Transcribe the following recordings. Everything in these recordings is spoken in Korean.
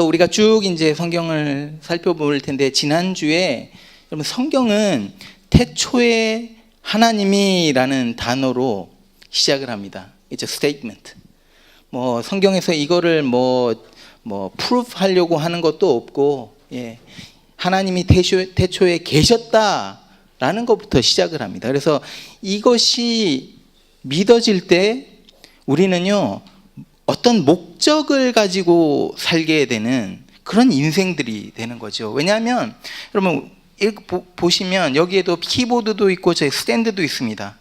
우리가 쭉 이제 성경을 살펴볼 텐데, 지난주에 여러분 성경은 태초에 하나님이라는 단어로 시작을 합니다. It's a statement. 성경에서 이거를 proof 하려고 하는 것도 없고, 하나님이 태초에 계셨다라는 것부터 시작을 합니다. 그래서 이것이 믿어질 때 우리는요, 어떤 목적을 가지고 살게 되는 그런 인생들이 되는 거죠. 왜냐하면 여러분 보시면 여기에도 키보드도 있고 제 스탠드도 있습니다.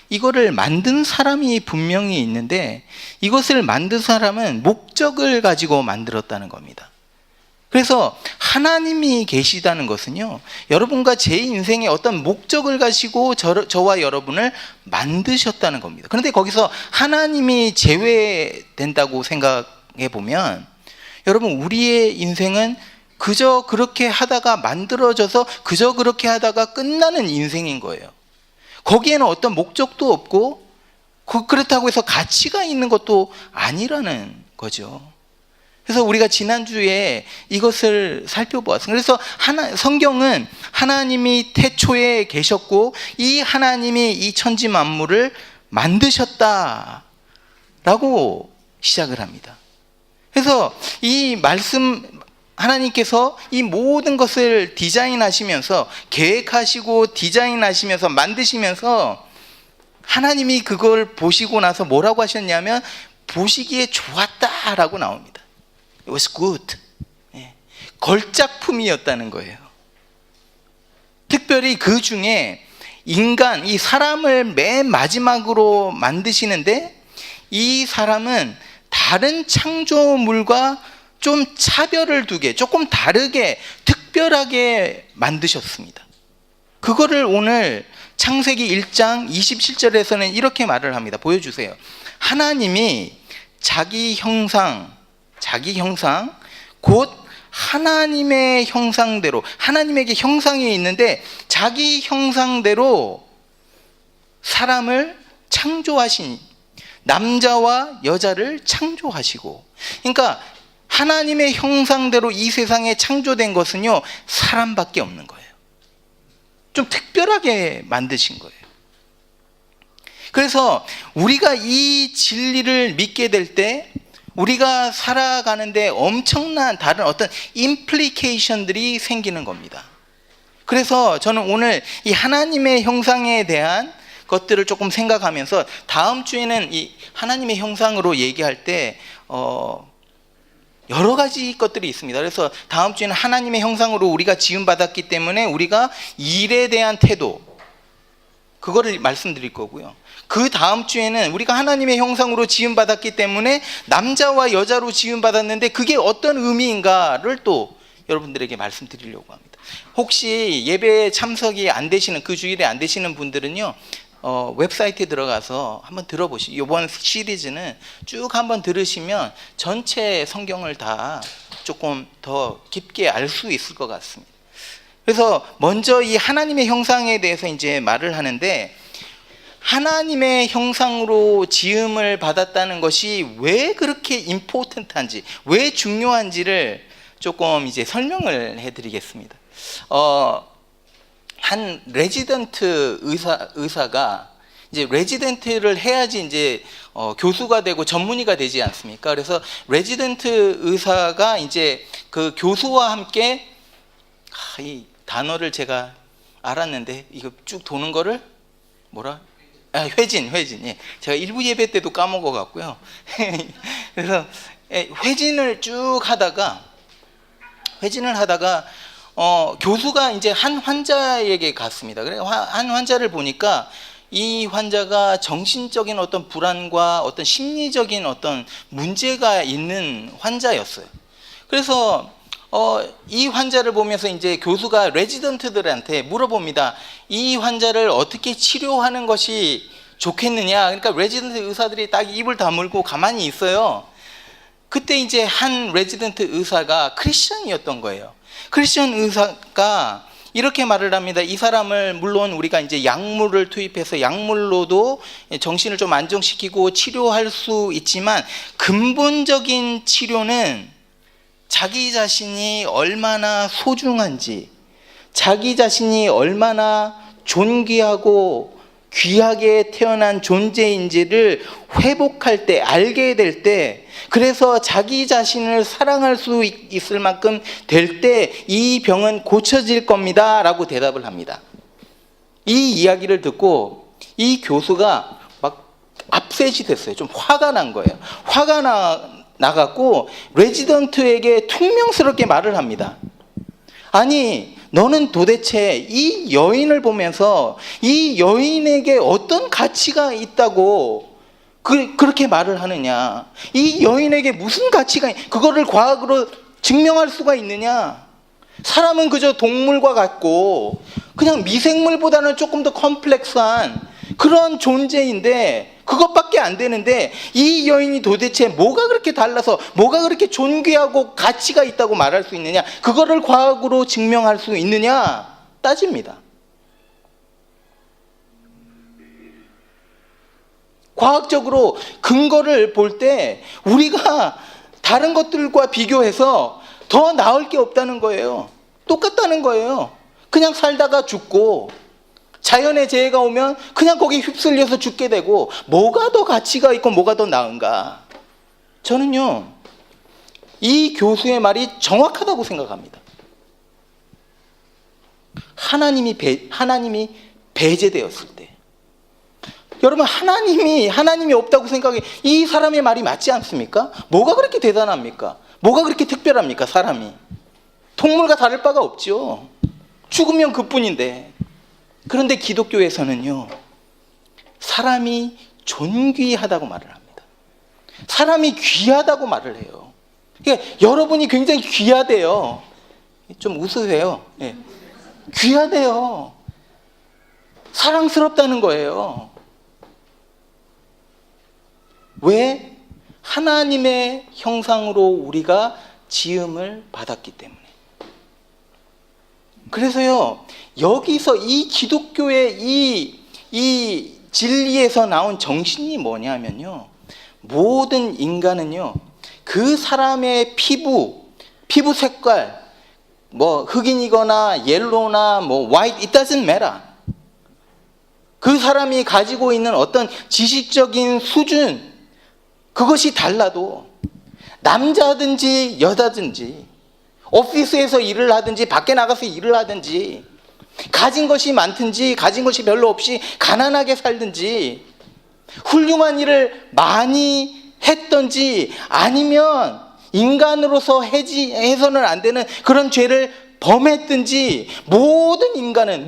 이거를 만든 사람이 분명히 있는데, 이것을 만든 사람은 목적을 가지고 만들었다는 겁니다. 그래서 하나님이 계시다는 것은요, 여러분과 제 인생에 어떤 목적을 가지고 저와 여러분을 만드셨다는 겁니다. 그런데 거기서 하나님이 제외된다고 생각해 보면, 여러분 우리의 인생은 그저 그렇게 하다가 만들어져서 그저 그렇게 하다가 끝나는 인생인 거예요. 거기에는 어떤 목적도 없고 그렇다고 해서 가치가 있는 것도 아니라는 거죠. 그래서 우리가 지난주에 이것을 살펴보았습니다. 그래서 성경은 하나님이 태초에 계셨고 이 하나님이 이 천지 만물을 만드셨다라고 시작을 합니다. 그래서 이 말씀, 하나님께서 이 모든 것을 디자인하시면서, 계획하시고 디자인하시면서 만드시면서, 하나님이 그걸 보시고 나서 뭐라고 하셨냐면 보시기에 좋았다라고 나옵니다. It was good. 걸작품이었다는 거예요. 특별히 그 중에 인간, 이 사람을 맨 마지막으로 만드시는데, 이 사람은 다른 창조물과 좀 차별을 두게, 조금 다르게, 특별하게 만드셨습니다. 그거를 오늘 창세기 1장 27절에서는 이렇게 말을 합니다. 보여주세요. 하나님이 자기 형상, 곧 하나님의 형상대로, 하나님에게 형상이 있는데 자기 형상대로 사람을 창조하신, 남자와 여자를 창조하시고, 그러니까 하나님의 형상대로 이 세상에 창조된 것은요, 사람밖에 없는 거예요. 좀 특별하게 만드신 거예요. 그래서 우리가 이 진리를 믿게 될 때 우리가 살아가는데 엄청난 다른 어떤 임플리케이션들이 생기는 겁니다. 그래서 저는 오늘 이 하나님의 형상에 대한 것들을 조금 생각하면서, 다음 주에는 이 하나님의 형상으로 얘기할 때 여러 가지 것들이 있습니다. 그래서 다음 주에는 하나님의 형상으로 우리가 지음받았기 때문에 우리가 일에 대한 태도, 그거를 말씀드릴 거고요. 그 다음 주에는 우리가 하나님의 형상으로 지음받았기 때문에 남자와 여자로 지음받았는데 그게 어떤 의미인가를 또 여러분들에게 말씀드리려고 합니다. 혹시 예배에 참석이 안 되시는, 그 주일에 안 되시는 분들은요, 웹사이트에 들어가서 한번 들어보시죠. 이번 시리즈는 쭉 한번 들으시면 전체 성경을 다 조금 더 깊게 알 수 있을 것 같습니다. 그래서 먼저 이 하나님의 형상에 대해서 이제 말을 하는데, 하나님의 형상으로 지음을 받았다는 것이 왜 그렇게 임포턴트한지, 왜 중요한지를 조금 이제 설명을 해드리겠습니다. 한 레지던트 의사가 이제 레지던트를 해야지 이제 교수가 되고 전문의가 되지 않습니까? 그래서 레지던트 의사가 이제 그 교수와 함께, 이 단어를 제가 알았는데 이거 쭉 도는 거를 회진. 예. 제가 일부 예배 때도 까먹어 갖고요. 그래서 회진을 쭉 하다가 교수가 이제 한 환자에게 갔습니다. 그래, 한 환자를 보니까 이 환자가 정신적인 어떤 불안과 어떤 심리적인 어떤 문제가 있는 환자였어요. 그래서 이 환자를 보면서 이제 교수가 레지던트들한테 물어봅니다. 이 환자를 어떻게 치료하는 것이 좋겠느냐. 그러니까 레지던트 의사들이 딱 입을 다물고 가만히 있어요. 그때 이제 한 레지던트 의사가 크리스천이었던 거예요. 크리스천 의사가 이렇게 말을 합니다. 이 사람을, 물론 우리가 이제 약물을 투입해서 약물로도 정신을 좀 안정시키고 치료할 수 있지만, 근본적인 치료는 자기 자신이 얼마나 소중한지, 자기 자신이 얼마나 존귀하고 귀하게 태어난 존재인지를 회복할 때, 알게 될 때, 그래서 자기 자신을 사랑할 수 있을 만큼 될 때 이 병은 고쳐질 겁니다 라고 대답을 합니다. 이 이야기를 듣고 이 교수가 막 업셋이 됐어요. 좀 화가 난 거예요. 화가 나갖고 레지던트에게 퉁명스럽게 말을 합니다. 아니, 너는 도대체 이 여인을 보면서 이 여인에게 어떤 가치가 있다고 그렇게 말을 하느냐? 이 여인에게 무슨 가치가 그거를 과학으로 증명할 수가 있느냐? 사람은 그저 동물과 같고 그냥 미생물보다는 조금 더 컴플렉스한 그런 존재인데 그것밖에 안 되는데 이 여인이 도대체 뭐가 그렇게 달라서 뭐가 그렇게 존귀하고 가치가 있다고 말할 수 있느냐? 그거를 과학으로 증명할 수 있느냐? 따집니다. 과학적으로 근거를 볼 때 우리가 다른 것들과 비교해서 더 나을 게 없다는 거예요. 똑같다는 거예요. 그냥 살다가 죽고 자연의 재해가 오면 그냥 거기 휩쓸려서 죽게 되고 뭐가 더 가치가 있고 뭐가 더 나은가? 저는요, 이 교수의 말이 정확하다고 생각합니다. 하나님이 배제되었을 때, 여러분, 하나님이 없다고 생각해 이 사람의 말이 맞지 않습니까? 뭐가 그렇게 대단합니까? 뭐가 그렇게 특별합니까? 사람이 동물과 다를 바가 없죠. 죽으면 그뿐인데. 그런데 기독교에서는요, 사람이 존귀하다고 말을 합니다. 사람이 귀하다고 말을 해요. 그러니까 여러분이 굉장히 귀하대요. 좀 웃으세요. 네. 귀하대요. 사랑스럽다는 거예요. 왜? 하나님의 형상으로 우리가 지음을 받았기 때문에. 그래서요, 여기서 이 기독교의 이 진리에서 나온 정신이 뭐냐면요, 모든 인간은요, 그 사람의 피부 색깔, 뭐 흑인이거나 옐로우나 뭐 화이트, it doesn't matter. 그 사람이 가지고 있는 어떤 지식적인 수준, 그것이 달라도 남자든지 여자든지 오피스에서 일을 하든지 밖에 나가서 일을 하든지 가진 것이 많든지 가진 것이 별로 없이 가난하게 살든지 훌륭한 일을 많이 했든지 아니면 인간으로서 해서는 안 되는 그런 죄를 범했든지 모든 인간은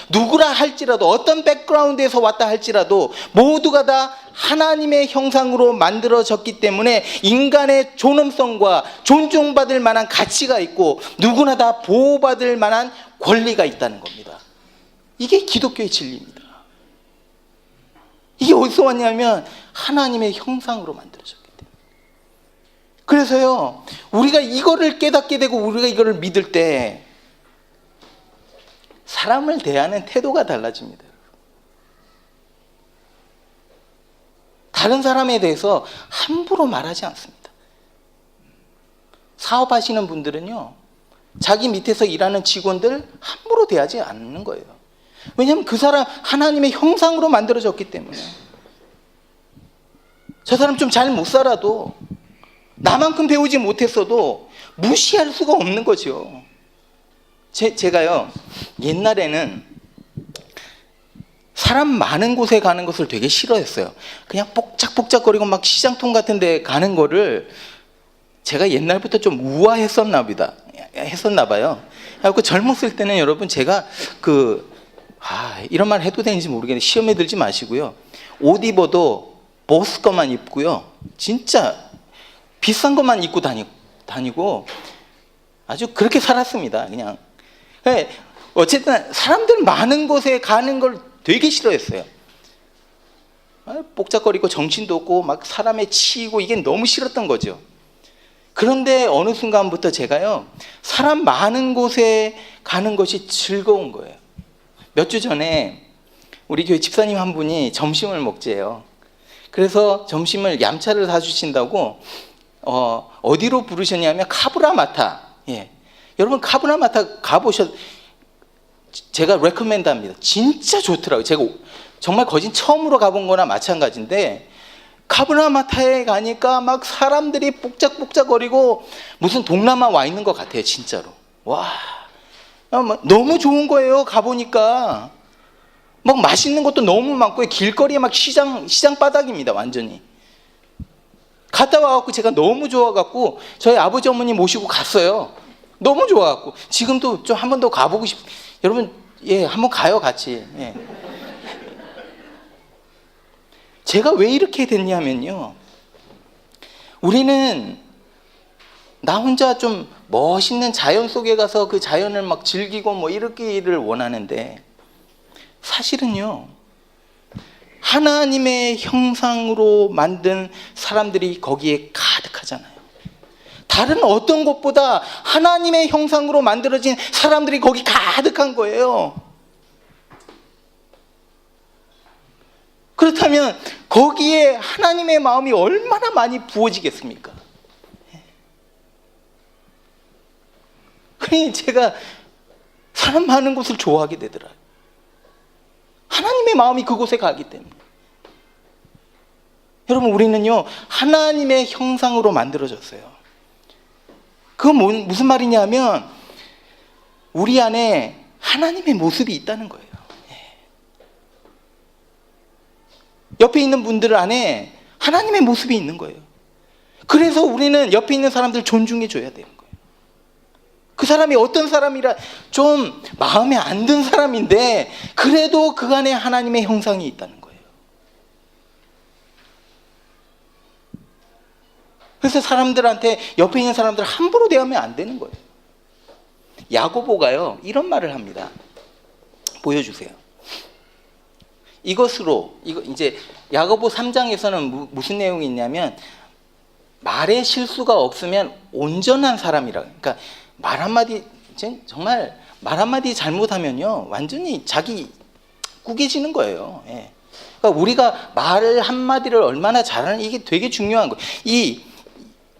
누구라 할지라도 어떤 백그라운드에서 왔다 할지라도 모두가 다 하나님의 형상으로 만들어졌기 때문에 인간의 존엄성과 존중받을 만한 가치가 있고 누구나 다 보호받을 만한 권리가 있다는 겁니다. 이게 기독교의 진리입니다. 이게 어디서 왔냐면 하나님의 형상으로 만들어졌기 때문에. 그래서요, 우리가 이거를 깨닫게 되고 우리가 이거를 믿을 때 사람을 대하는 태도가 달라집니다. 다른 사람에 대해서 함부로 말하지 않습니다. 사업하시는 분들은요, 자기 밑에서 일하는 직원들 함부로 대하지 않는 거예요. 왜냐하면 그 사람 하나님의 형상으로 만들어졌기 때문에. 저 사람 좀 잘 못 살아도 나만큼 배우지 못했어도 무시할 수가 없는 거죠. 제가요, 옛날에는 사람 많은 곳에 가는 것을 되게 싫어했어요. 그냥 복작복작거리고 막 시장통 같은 데 가는 거를 제가 옛날부터 좀 우아했었나 봐요. 그래서 젊었을 때는 여러분 제가 이런 말 해도 되는지 모르겠는데 시험에 들지 마시고요. 옷 입어도 보스 것만 입고요. 진짜 비싼 것만 입고 다니고 아주 그렇게 살았습니다. 그냥. 어쨌든 사람들 많은 곳에 가는 걸 되게 싫어했어요. 복잡거리고 정신도 없고 막 사람에 치이고 이게 너무 싫었던 거죠. 그런데 어느 순간부터 제가요, 사람 많은 곳에 가는 것이 즐거운 거예요. 몇 주 전에 우리 교회 집사님 한 분이 점심을 먹재요. 그래서 점심을 얌차를 사주신다고 어디로 부르셨냐면 카브라마타. 예. 여러분 카브라마타 가보셨? 제가 레코멘드합니다. 진짜 좋더라고요. 제가 정말 거진 처음으로 가본 거나 마찬가지인데 카브라마타에 가니까 막 사람들이 복작복작거리고 무슨 동남아 와 있는 것 같아요. 진짜로. 와, 너무 좋은 거예요. 가보니까 막 맛있는 것도 너무 많고 길거리에 막 시장 바닥입니다. 완전히. 갔다 와갖고 제가 너무 좋아갖고 저희 아버지 어머니 모시고 갔어요. 너무 좋아갖고 지금도 좀 한 번 더 가보고 여러분, 예, 한번 가요 같이. 예. 제가 왜 이렇게 됐냐면요, 우리는 나 혼자 좀 멋있는 자연 속에 가서 그 자연을 막 즐기고 뭐 이렇게를 원하는데, 사실은요 하나님의 형상으로 만든 사람들이 거기에 가득하잖아요. 다른 어떤 곳보다 하나님의 형상으로 만들어진 사람들이 거기 가득한 거예요. 그렇다면 거기에 하나님의 마음이 얼마나 많이 부어지겠습니까? 그러니 제가 사람 많은 곳을 좋아하게 되더라고요. 하나님의 마음이 그곳에 가기 때문에. 여러분, 우리는요 하나님의 형상으로 만들어졌어요. 그건 무슨 말이냐면 우리 안에 하나님의 모습이 있다는 거예요. 옆에 있는 분들 안에 하나님의 모습이 있는 거예요. 그래서 우리는 옆에 있는 사람들 존중해 줘야 되는 거예요. 그 사람이 어떤 사람이라 좀 마음에 안 든 사람인데 그래도 그 안에 하나님의 형상이 있다는 거예요. 그래서 사람들한테 옆에 있는 사람들 함부로 대하면 안 되는 거예요. 야고보가요 이런 말을 합니다. 보여주세요. 이거 이제 야고보 3장에서는 무슨 내용이 있냐면 말에 실수가 없으면 온전한 사람이라. 그러니까 말 한마디 정말 말 한마디 잘못하면요 완전히 자기 꾸겨지는 거예요. 예. 그러니까 우리가 말을 한마디를 얼마나 잘하는, 이게 되게 중요한 거예요.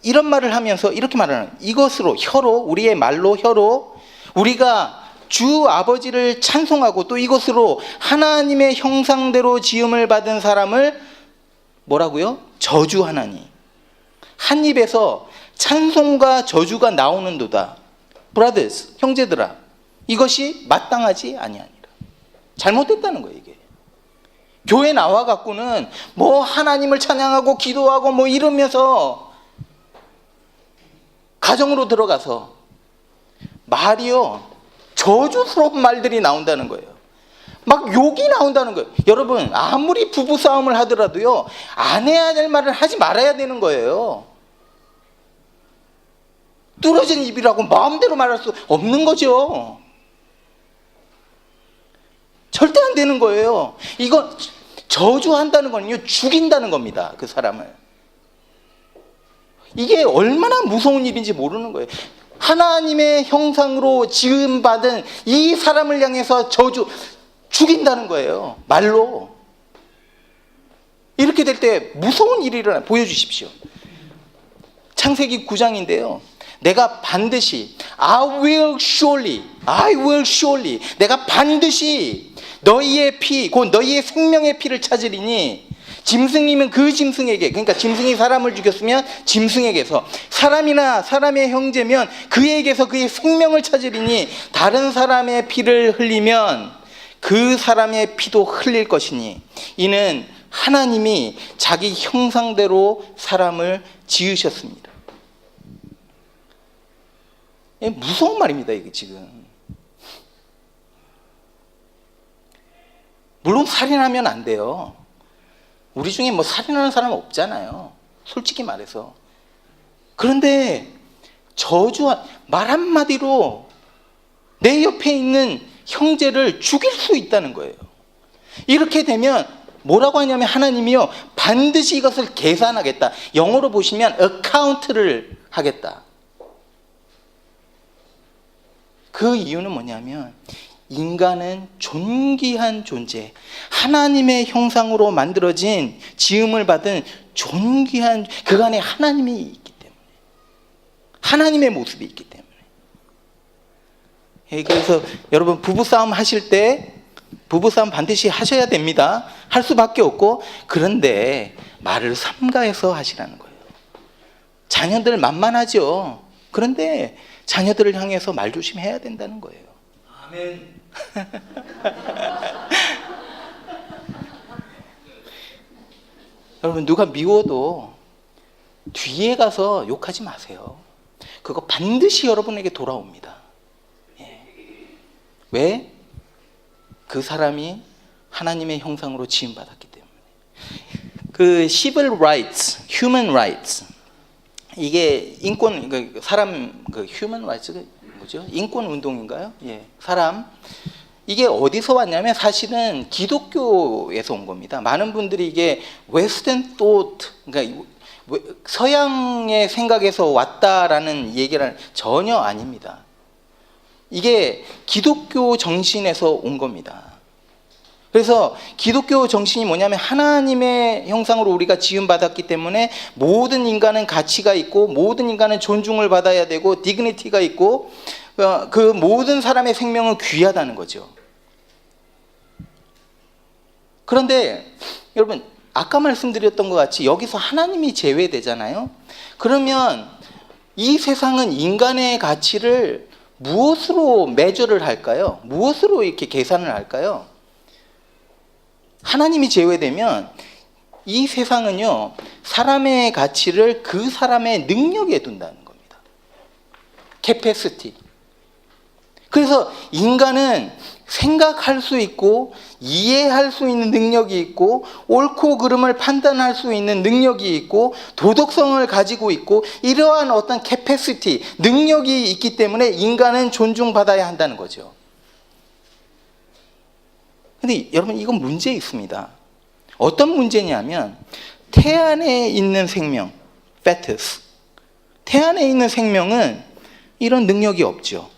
이런 말을 하면서 이렇게 말하는, 이것으로 혀로, 우리의 말로 혀로 우리가 주 아버지를 찬송하고 또 이것으로 하나님의 형상대로 지음을 받은 사람을 뭐라고요? 저주하나니. 한 입에서 찬송과 저주가 나오는도다. 브라더스, 형제들아, 이것이 마땅하지 아니하니라. 잘못됐다는 거예요. 이게 교회 나와 갖고는 뭐 하나님을 찬양하고 기도하고 뭐 이러면서 가정으로 들어가서 말이요 저주스러운 말들이 나온다는 거예요. 막 욕이 나온다는 거예요. 여러분, 아무리 부부싸움을 하더라도요 안 해야 될 말을 하지 말아야 되는 거예요. 뚫어진 입이라고 마음대로 말할 수 없는 거죠. 절대 안 되는 거예요. 이거 저주한다는 거는요 죽인다는 겁니다. 그 사람을. 이게 얼마나 무서운 일인지 모르는 거예요. 하나님의 형상으로 지음받은 이 사람을 향해서 죽인다는 거예요. 말로. 이렇게 될 때 무서운 일이 일어나요. 보여주십시오. 창세기 9장인데요 내가 반드시 I will surely 내가 반드시 너희의 피, 곧 너희의 생명의 피를 찾으리니, 짐승이면 그 짐승에게, 그러니까 짐승이 사람을 죽였으면 짐승에게서, 사람이나 사람의 형제면 그에게서 그의 생명을 찾으리니, 다른 사람의 피를 흘리면 그 사람의 피도 흘릴 것이니, 이는 하나님이 자기 형상대로 사람을 지으셨습니다. 무서운 말입니다. 이게 지금. 물론 살인하면 안 돼요. 우리 중에 뭐 살인하는 사람 없잖아요. 솔직히 말해서. 그런데 말 한마디로 내 옆에 있는 형제를 죽일 수 있다는 거예요. 이렇게 되면 뭐라고 하냐면 하나님이요 반드시 이것을 계산하겠다. 영어로 보시면 어카운트를 하겠다. 그 이유는 뭐냐면 인간은 존귀한 존재, 하나님의 형상으로 만들어진 지음을 받은 존귀한, 그 안에 하나님이 있기 때문에. 하나님의 모습이 있기 때문에. 그래서 여러분 부부싸움 하실 때 부부싸움 반드시 하셔야 됩니다. 할 수밖에 없고, 그런데 말을 삼가해서 하시라는 거예요. 자녀들 만만하죠. 그런데 자녀들을 향해서 말 조심해야 된다는 거예요. 아멘. 여러분 누가 미워도 뒤에 가서 욕하지 마세요. 그거 반드시 여러분에게 돌아옵니다. 왜? 그 사람이 하나님의 형상으로 지음받았기 때문에. 그 civil rights, human rights, 이게 인권, 사람 human rights가 뭐죠? 인권 운동인가요? 사람. 이게 어디서 왔냐면 사실은 기독교에서 온 겁니다. 많은 분들이 이게 Western thought, 그러니까 서양의 생각에서 왔다라는 얘기는 전혀 아닙니다. 이게 기독교 정신에서 온 겁니다. 그래서 기독교 정신이 뭐냐면 하나님의 형상으로 우리가 지음받았기 때문에 모든 인간은 가치가 있고 모든 인간은 존중을 받아야 되고 디그니티가 있고 그 모든 사람의 생명은 귀하다는 거죠. 그런데 여러분 아까 말씀드렸던 것 같이 여기서 하나님이 제외되잖아요. 그러면 이 세상은 인간의 가치를 무엇으로 매저를 할까요? 무엇으로 이렇게 계산을 할까요? 하나님이 제외되면 이 세상은요, 사람의 가치를 그 사람의 능력에 둔다는 겁니다. 캐패시티. 그래서 인간은 생각할 수 있고 이해할 수 있는 능력이 있고 옳고 그름을 판단할 수 있는 능력이 있고 도덕성을 가지고 있고 이러한 어떤 캐패시티, 능력이 있기 때문에 인간은 존중받아야 한다는 거죠. 근데 여러분 이건 문제 있습니다. 어떤 문제냐면 태안에 있는 생명, fetus, 태안에 있는 생명은 이런 능력이 없죠.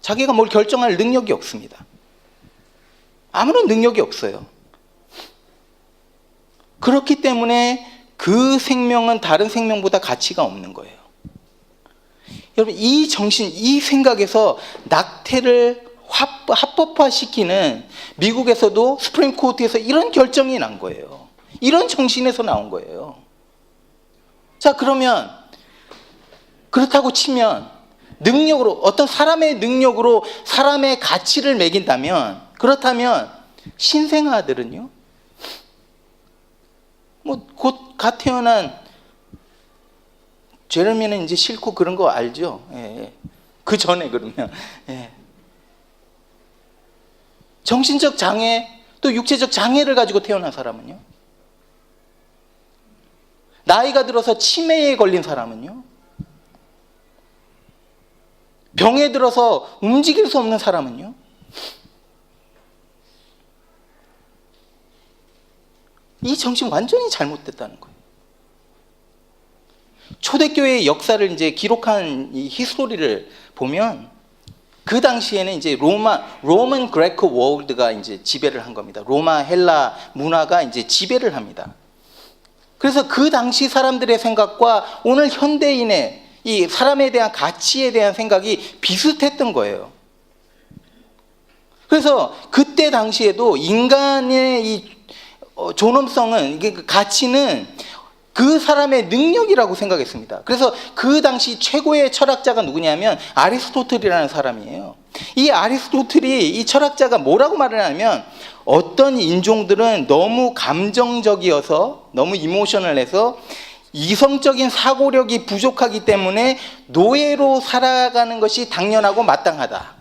자기가 뭘 결정할 능력이 없습니다. 아무런 능력이 없어요. 그렇기 때문에 그 생명은 다른 생명보다 가치가 없는 거예요. 여러분 이 정신, 이 생각에서 낙태를 합법화시키는 미국에서도 스프림 코트에서 이런 결정이 난 거예요. 이런 정신에서 나온 거예요. 자, 그러면 그렇다고 치면 능력으로, 어떤 사람의 능력으로 사람의 가치를 매긴다면, 그렇다면 신생아들은요, 뭐 곧 갓 태어난 제레미는 이제 싫고 그런 거 알죠? 그 전에 그러면 정신적 장애 또 육체적 장애를 가지고 태어난 사람은요, 나이가 들어서 치매에 걸린 사람은요, 병에 들어서 움직일 수 없는 사람은요, 이 정신 완전히 잘못됐다는 거예요. 초대교회의 역사를 이제 기록한 이 히스토리를 보면 그 당시에는 이제 로만 그레코 월드가 이제 지배를 한 겁니다. 로마 헬라 문화가 이제 지배를 합니다. 그래서 그 당시 사람들의 생각과 오늘 현대인의 이 사람에 대한 가치에 대한 생각이 비슷했던 거예요. 그래서 그때 당시에도 인간의 이 존엄성은, 이게 가치는 그 사람의 능력이라고 생각했습니다. 그래서 그 당시 최고의 철학자가 누구냐면 아리스토텔이라는 사람이에요. 이 아리스토텔이, 이 철학자가 뭐라고 말을 하냐면, 어떤 인종들은 너무 감정적이어서, 너무 이모셔널해서 이성적인 사고력이 부족하기 때문에 노예로 살아가는 것이 당연하고 마땅하다.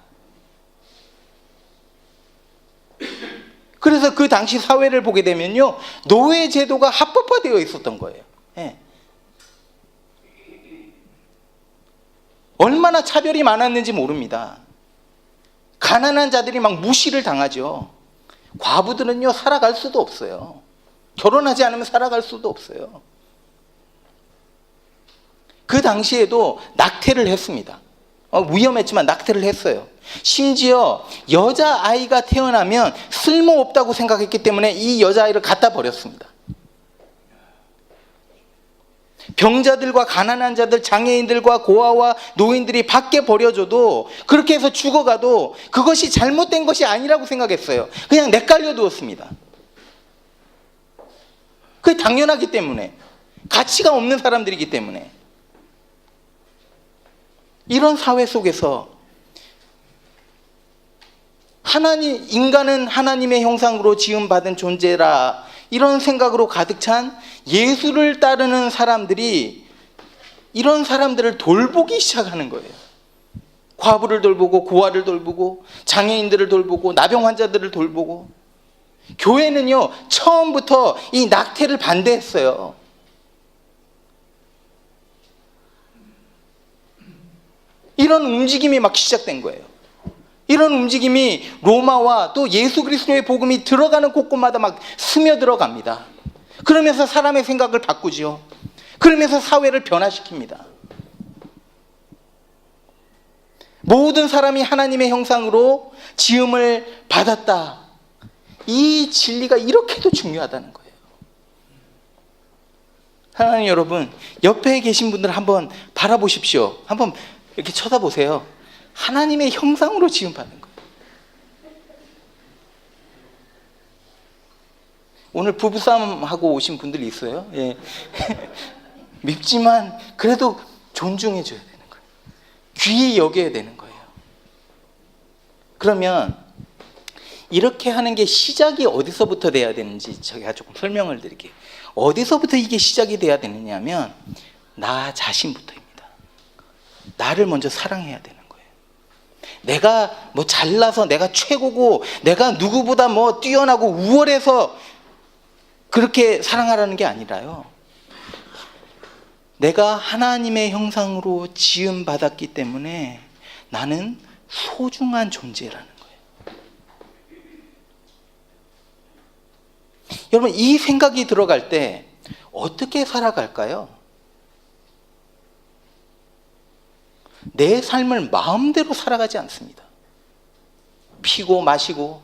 그래서 그 당시 사회를 보게 되면요, 노예 제도가 합법화되어 있었던 거예요. 얼마나 차별이 많았는지 모릅니다. 가난한 자들이 막 무시를 당하죠. 과부들은요, 살아갈 수도 없어요. 결혼하지 않으면 살아갈 수도 없어요. 그 당시에도 낙태를 했습니다. 위험했지만 낙태를 했어요. 심지어 여자아이가 태어나면 쓸모없다고 생각했기 때문에 이 여자아이를 갖다 버렸습니다. 병자들과 가난한 자들, 장애인들과 고아와 노인들이 밖에 버려져도, 그렇게 해서 죽어가도 그것이 잘못된 것이 아니라고 생각했어요. 그냥 내깔려 두었습니다. 그게 당연하기 때문에, 가치가 없는 사람들이기 때문에. 이런 사회 속에서 인간은 하나님의 형상으로 지음받은 존재라, 이런 생각으로 가득 찬 예수를 따르는 사람들이 이런 사람들을 돌보기 시작하는 거예요. 과부를 돌보고, 고아를 돌보고, 장애인들을 돌보고, 나병 환자들을 돌보고. 교회는요, 처음부터 이 낙태를 반대했어요. 이런 움직임이 막 시작된 거예요. 이런 움직임이 로마와 또 예수 그리스도의 복음이 들어가는 곳곳마다 막 스며들어갑니다. 그러면서 사람의 생각을 바꾸지요. 그러면서 사회를 변화시킵니다. 모든 사람이 하나님의 형상으로 지음을 받았다. 이 진리가 이렇게도 중요하다는 거예요. 하나님 여러분, 옆에 계신 분들 한번 바라보십시오. 한번 이렇게 쳐다보세요. 하나님의 형상으로 지음받는 거예요. 오늘 부부싸움하고 오신 분들이 있어요. 예. 밉지만 그래도 존중해줘야 되는 거예요. 귀히 여겨야 되는 거예요. 그러면 이렇게 하는 게 시작이 어디서부터 돼야 되는지 제가 조금 설명을 드릴게요. 어디서부터 이게 시작이 돼야 되느냐 하면 나 자신부터입니다. 나를 먼저 사랑해야 되는 거예요. 내가 뭐 잘나서 내가 최고고 내가 누구보다 뭐 뛰어나고 우월해서 그렇게 사랑하라는 게 아니라요, 내가 하나님의 형상으로 지음받았기 때문에 나는 소중한 존재라는 거예요. 여러분, 이 생각이 들어갈 때 어떻게 살아갈까요? 내 삶을 마음대로 살아가지 않습니다. 피고 마시고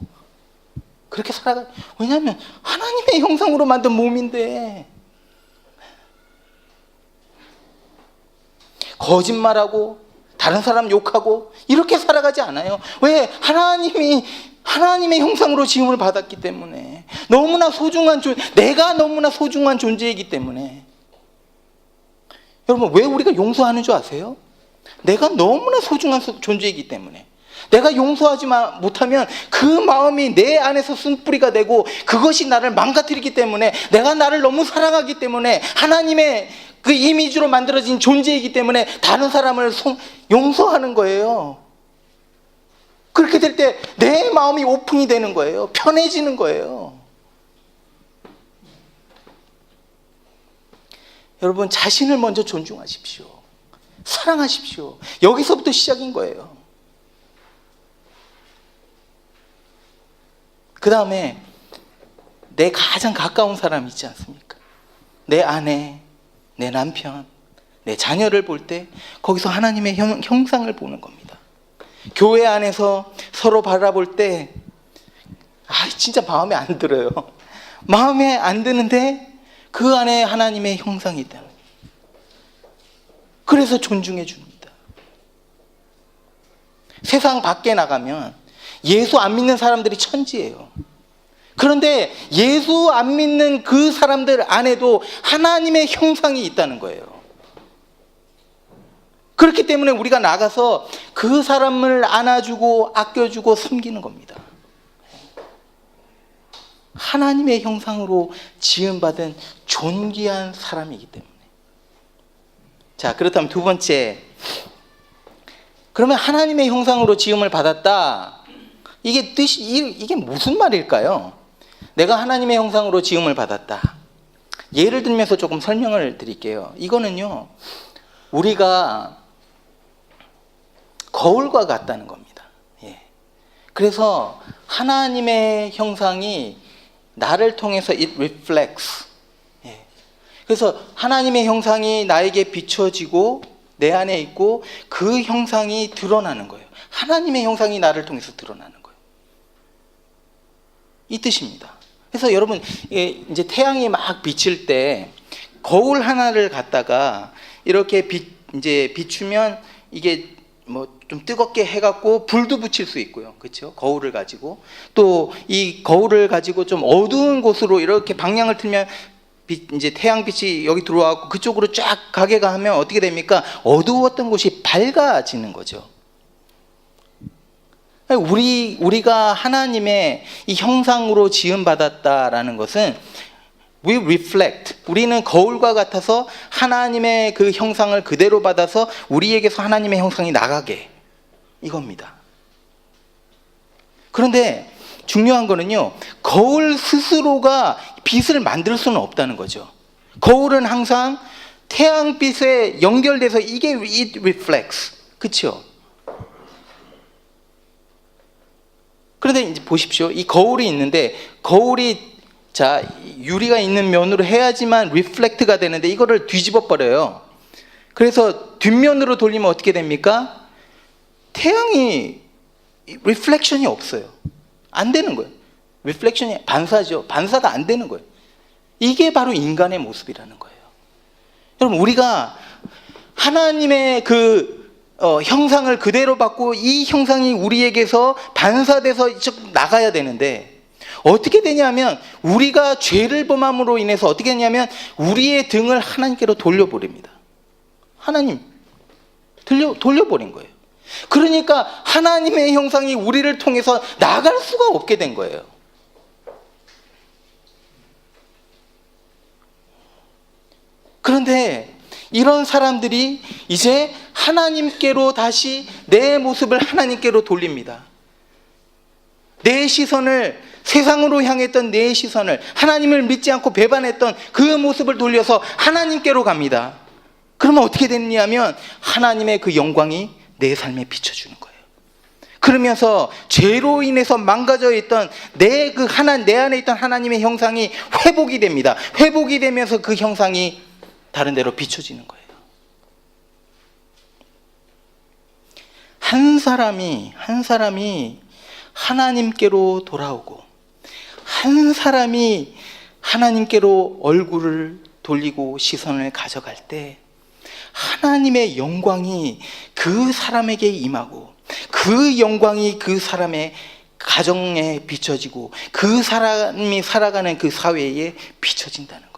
그렇게 살아가. 왜냐하면 하나님의 형상으로 만든 몸인데, 거짓말하고 다른 사람 욕하고 이렇게 살아가지 않아요. 왜? 하나님의 형상으로 지음을 받았기 때문에, 너무나 소중한 내가 너무나 소중한 존재이기 때문에. 여러분, 왜 우리가 용서하는 줄 아세요? 내가 너무나 소중한 존재이기 때문에. 내가 용서하지 못하면 그 마음이 내 안에서 쓴뿌리가 되고 그것이 나를 망가뜨리기 때문에, 내가 나를 너무 사랑하기 때문에, 하나님의 그 이미지로 만들어진 존재이기 때문에 다른 사람을 용서하는 거예요. 그렇게 될 때 내 마음이 오픈이 되는 거예요. 편해지는 거예요. 여러분, 자신을 먼저 존중하십시오. 사랑하십시오. 여기서부터 시작인 거예요. 그 다음에 내 가장 가까운 사람 있지 않습니까? 내 아내, 내 남편, 내 자녀를 볼 때 거기서 하나님의 형상을 보는 겁니다. 교회 안에서 서로 바라볼 때 진짜 마음에 안 들어요. 마음에 안 드는데 그 안에 하나님의 형상이 있다는 거예요. 그래서 존중해 줍니다. 세상 밖에 나가면 예수 안 믿는 사람들이 천지예요. 그런데 예수 안 믿는 그 사람들 안에도 하나님의 형상이 있다는 거예요. 그렇기 때문에 우리가 나가서 그 사람을 안아주고 아껴주고 섬기는 겁니다. 하나님의 형상으로 지음받은 존귀한 사람이기 때문에. 자, 그렇다면 두 번째, 그러면 하나님의 형상으로 지음을 받았다, 이게 무슨 말일까요? 내가 하나님의 형상으로 지음을 받았다. 예를 들면서 조금 설명을 드릴게요. 이거는요, 우리가 거울과 같다는 겁니다. 예. 그래서 하나님의 형상이 나를 통해서 it reflects. 예. 그래서 하나님의 형상이 나에게 비춰지고 내 안에 있고 그 형상이 드러나는 거예요. 하나님의 형상이 나를 통해서 드러나는 거예요. 이 뜻입니다. 그래서 여러분, 이제 태양이 막 비칠 때 거울 하나를 갖다가 이렇게 이제 비추면 이게 뭐 좀 뜨겁게 해갖고 불도 붙일 수 있고요, 그렇죠? 거울을 가지고 또 이 거울을 가지고 좀 어두운 곳으로 이렇게 방향을 틀면 이제 태양빛이 여기 들어와갖고 그쪽으로 쫙 가게 하면 어떻게 됩니까? 어두웠던 곳이 밝아지는 거죠. 우리가 하나님의 이 형상으로 지음받았다라는 것은 we reflect, 우리는 거울과 같아서 하나님의 그 형상을 그대로 받아서 우리에게서 하나님의 형상이 나가게, 이겁니다. 그런데 중요한 거는요, 거울 스스로가 빛을 만들 수는 없다는 거죠. 거울은 항상 태양빛에 연결돼서 이게 it reflects, 그렇죠? 그런데 이제 보십시오. 이 거울이 있는데 거울이 자 유리가 있는 면으로 해야지만 리플렉트가 되는데 이거를 뒤집어 버려요. 그래서 뒷면으로 돌리면 어떻게 됩니까? 태양이 리플렉션이 없어요. 안 되는 거예요. 리플렉션이 반사죠. 반사가 안 되는 거예요. 이게 바로 인간의 모습이라는 거예요. 여러분, 우리가 하나님의 그 형상을 그대로 받고 이 형상이 우리에게서 반사돼서 이쪽 나가야 되는데 어떻게 되냐면 우리가 죄를 범함으로 인해서 어떻게 되냐면 우리의 등을 하나님께로 돌려버립니다. 하나님 돌려버린 거예요. 그러니까 하나님의 형상이 우리를 통해서 나갈 수가 없게 된 거예요. 그런데 이런 사람들이 이제 하나님께로 다시 내 모습을 하나님께로 돌립니다. 내 시선을, 세상으로 향했던 내 시선을, 하나님을 믿지 않고 배반했던 그 모습을 돌려서 하나님께로 갑니다. 그러면 어떻게 되느냐면 하나님의 그 영광이 내 삶에 비춰주는 거예요. 그러면서 죄로 인해서 망가져 있던 내 안에 있던 하나님의 형상이 회복이 됩니다. 회복이 되면서 그 형상이 다른 데로 비춰지는 거예요. 한 사람이 하나님께로 돌아오고 한 사람이 하나님께로 얼굴을 돌리고 시선을 가져갈 때 하나님의 영광이 그 사람에게 임하고 그 영광이 그 사람의 가정에 비춰지고 그 사람이 살아가는 그 사회에 비춰진다는 거예요.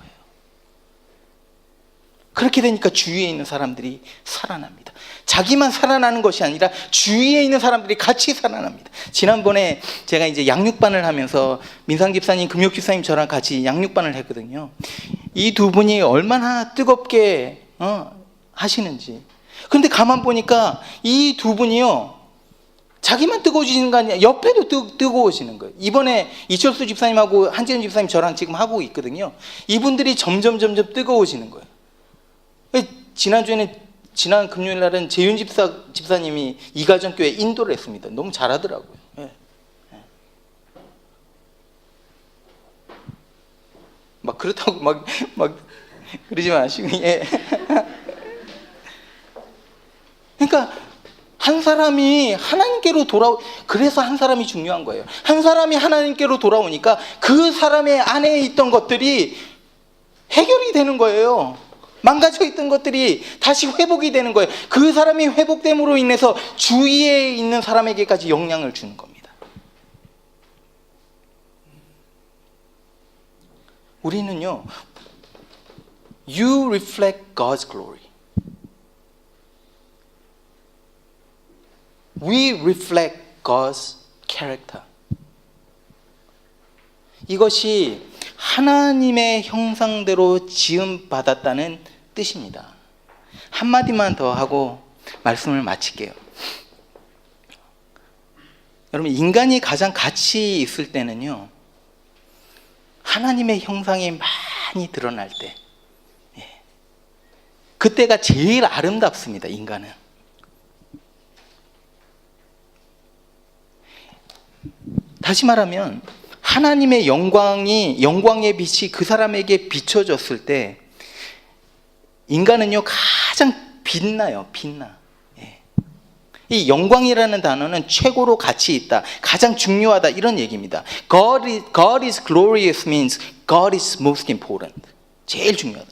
그렇게 되니까 주위에 있는 사람들이 살아납니다. 자기만 살아나는 것이 아니라 주위에 있는 사람들이 같이 살아납니다. 지난번에 제가 이제 양육반을 하면서 민상 집사님, 금욕 집사님 저랑 같이 양육반을 했거든요. 이 두 분이 얼마나 뜨겁게 하시는지. 그런데 가만 보니까 이 두 분이요, 자기만 뜨거워지는 거 아니라 옆에도 뜨거워지는 거예요. 이번에 이철수 집사님하고 한재훈 집사님 저랑 지금 하고 있거든요. 이분들이 점점 뜨거워지는 거예요. 지난 금요일 날은 재윤 집사님이 이가정교회 인도를 했습니다. 너무 잘하더라고요. 예. 막 그렇다고 막 그러지 마시고. 예. 그러니까 한 사람이 하나님께로 그래서 한 사람이 중요한 거예요. 한 사람이 하나님께로 돌아오니까 그 사람의 안에 있던 것들이 해결이 되는 거예요. 망가져 있던 것들이 다시 회복이 되는 거예요. 그 사람이 회복됨으로 인해서 주위에 있는 사람에게까지 영향을 주는 겁니다. 우리는요, You reflect God's glory. We reflect God's character. 이것이 하나님의 형상대로 지음받았다는 뜻입니다. 한마디만 더 하고 말씀을 마칠게요. 여러분, 인간이 가장 가치 있을 때는요, 하나님의 형상이 많이 드러날 때, 그때가 제일 아름답습니다. 인간은. 다시 말하면 하나님의 영광의 빛이 그 사람에게 비춰졌을 때 인간은요 가장 빛나요. 이 영광이라는 단어는 최고로 가치 있다, 가장 중요하다, 이런 얘기입니다. God is glorious means God is most important. 제일 중요하다.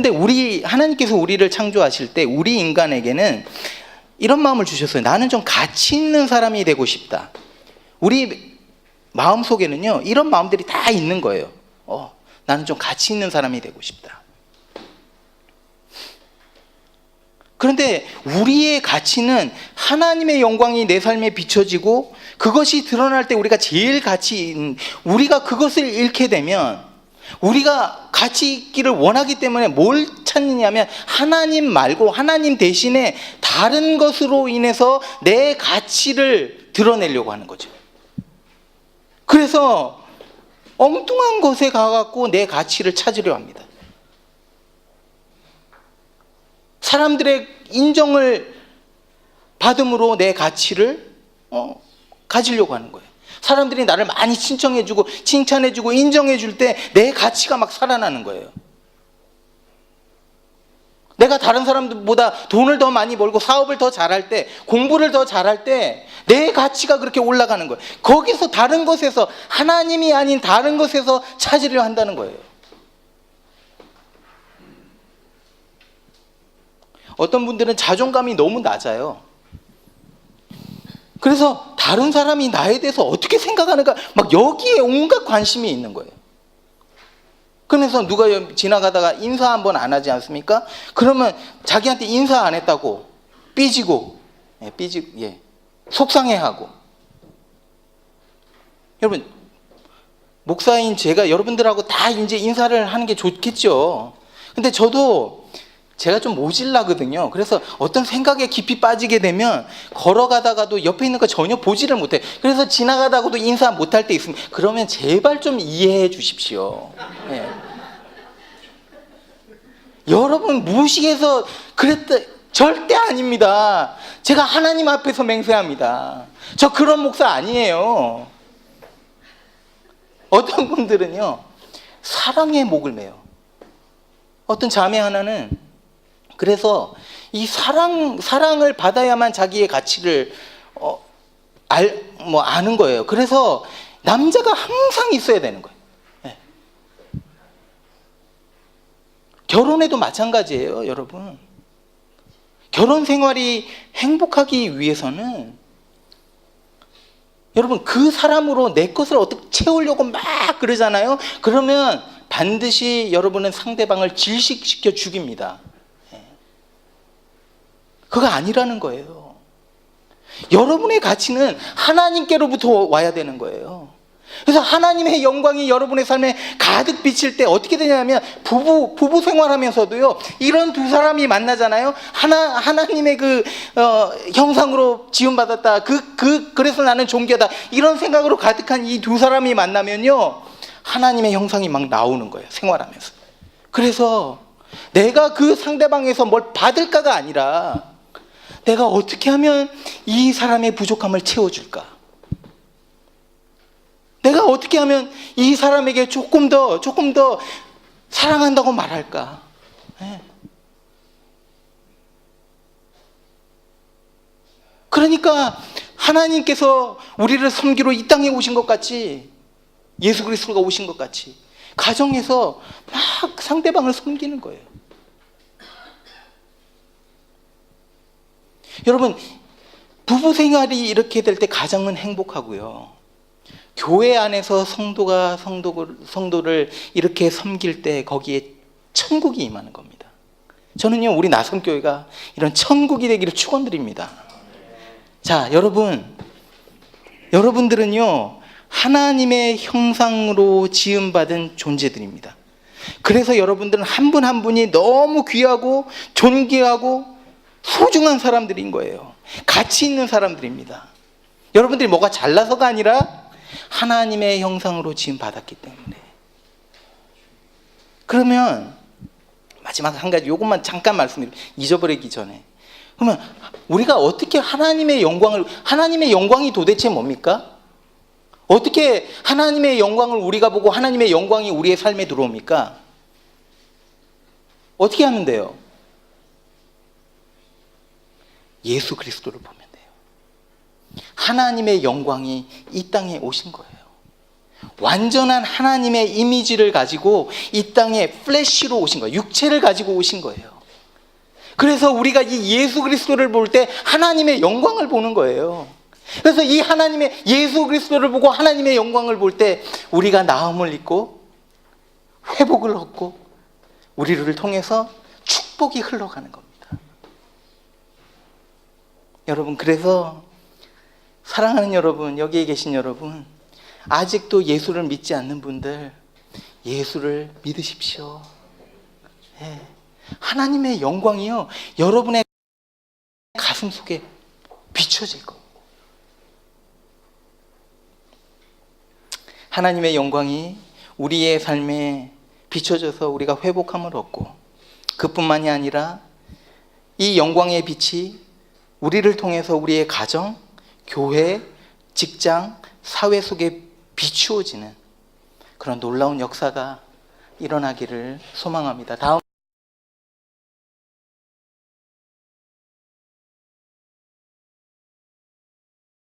근데 하나님께서 우리를 창조하실 때 우리 인간에게는 이런 마음을 주셨어요. 나는 좀 가치 있는 사람이 되고 싶다. 우리 마음속에는요, 이런 마음들이 다 있는 거예요. 나는 좀 가치 있는 사람이 되고 싶다. 그런데 우리의 가치는 하나님의 영광이 내 삶에 비춰지고 그것이 드러날 때 우리가 제일 우리가 그것을 잃게 되면, 우리가 가치 있기를 원하기 때문에 뭘 찾느냐면 하나님 말고 하나님 대신에 다른 것으로 인해서 내 가치를 드러내려고 하는 거죠. 그래서 엉뚱한 것에 가갖고 내 가치를 찾으려 합니다. 사람들의 인정을 받음으로 내 가치를 가지려고 하는 거예요. 사람들이 나를 많이 칭찬해주고 인정해줄 때 내 가치가 막 살아나는 거예요. 내가 다른 사람들보다 돈을 더 많이 벌고 사업을 더 잘할 때, 공부를 더 잘할 때 내 가치가 그렇게 올라가는 거예요. 거기서 다른 것에서, 하나님이 아닌 다른 것에서 찾으려 한다는 거예요. 어떤 분들은 자존감이 너무 낮아요. 그래서 다른 사람이 나에 대해서 어떻게 생각하는가, 막 여기에 온갖 관심이 있는 거예요. 그래서 누가 지나가다가 인사 한번 안 하지 않습니까? 그러면 자기한테 인사 안 했다고 삐지고, 속상해하고. 여러분, 목사인 제가 여러분들하고 다 이제 인사를 하는 게 좋겠죠. 근데 제가 좀 모질라거든요. 그래서 어떤 생각에 깊이 빠지게 되면 걸어가다가도 옆에 있는 거 전혀 보지를 못해. 그래서 지나가다가도 인사 못할 때 있으면, 그러면 제발 좀 이해해 주십시오. 네. 여러분, 무식해서 그랬다, 절대 아닙니다. 제가 하나님 앞에서 맹세합니다. 저 그런 목사 아니에요. 어떤 분들은요, 사랑의 목을 매요. 어떤 자매 하나는 그래서 이 사랑을 받아야만 자기의 가치를 아는 거예요. 그래서 남자가 항상 있어야 되는 거예요. 네. 결혼에도 마찬가지예요, 여러분. 결혼 생활이 행복하기 위해서는 여러분, 그 사람으로 내 것을 어떻게 채우려고 막 그러잖아요. 그러면 반드시 여러분은 상대방을 질식시켜 죽입니다. 그거 아니라는 거예요. 여러분의 가치는 하나님께로부터 와야 되는 거예요. 그래서 하나님의 영광이 여러분의 삶에 가득 비칠 때 어떻게 되냐면, 부부 생활하면서도요, 이런 두 사람이 만나잖아요. 하나님의 형상으로 지음받았다. 그래서 나는 존귀하다. 이런 생각으로 가득한 이 두 사람이 만나면요, 하나님의 형상이 막 나오는 거예요, 생활하면서. 그래서 내가 그 상대방에서 뭘 받을까가 아니라, 내가 어떻게 하면 이 사람의 부족함을 채워줄까? 내가 어떻게 하면 이 사람에게 조금 더 사랑한다고 말할까? 네. 그러니까 하나님께서 우리를 섬기러 이 땅에 오신 것 같이, 예수 그리스도가 오신 것 같이 가정에서 막 상대방을 섬기는 거예요. 여러분, 부부 생활이 이렇게 될 때 가정은 행복하고요, 교회 안에서 성도를 이렇게 섬길 때 거기에 천국이 임하는 겁니다. 저는요, 우리 나성교회가 이런 천국이 되기를 축원드립니다. 자, 여러분들은요, 하나님의 형상으로 지음받은 존재들입니다. 그래서 여러분들은 한 분 한 분이 너무 귀하고 존귀하고 소중한 사람들인 거예요. 가치 있는 사람들입니다. 여러분들이 뭐가 잘나서가 아니라 하나님의 형상으로 지음받았기 때문에. 그러면 마지막 한 가지, 이것만 잠깐 말씀드리면, 잊어버리기 전에, 그러면 우리가 어떻게 하나님의 영광이 도대체 뭡니까? 어떻게 하나님의 영광을 우리가 보고 하나님의 영광이 우리의 삶에 들어옵니까? 어떻게 하면 돼요? 예수 그리스도를 보면 돼요. 하나님의 영광이 이 땅에 오신 거예요. 완전한 하나님의 이미지를 가지고 이 땅에 플래시로 오신 거예요. 육체를 가지고 오신 거예요. 그래서 우리가 이 예수 그리스도를 볼 때 하나님의 영광을 보는 거예요. 그래서 이 하나님의 예수 그리스도를 보고 하나님의 영광을 볼 때 우리가 나음을 입고 회복을 얻고 우리를 통해서 축복이 흘러가는 겁니다. 여러분, 그래서 사랑하는 여러분, 여기에 계신 여러분, 아직도 예수를 믿지 않는 분들, 예수를 믿으십시오. 네. 하나님의 영광이요, 여러분의 가슴 속에 비춰질 겁니다. 하나님의 영광이 우리의 삶에 비춰져서 우리가 회복함을 얻고, 그뿐만이 아니라 이 영광의 빛이 우리를 통해서 우리의 가정, 교회, 직장, 사회 속에 비추어지는 그런 놀라운 역사가 일어나기를 소망합니다. 다음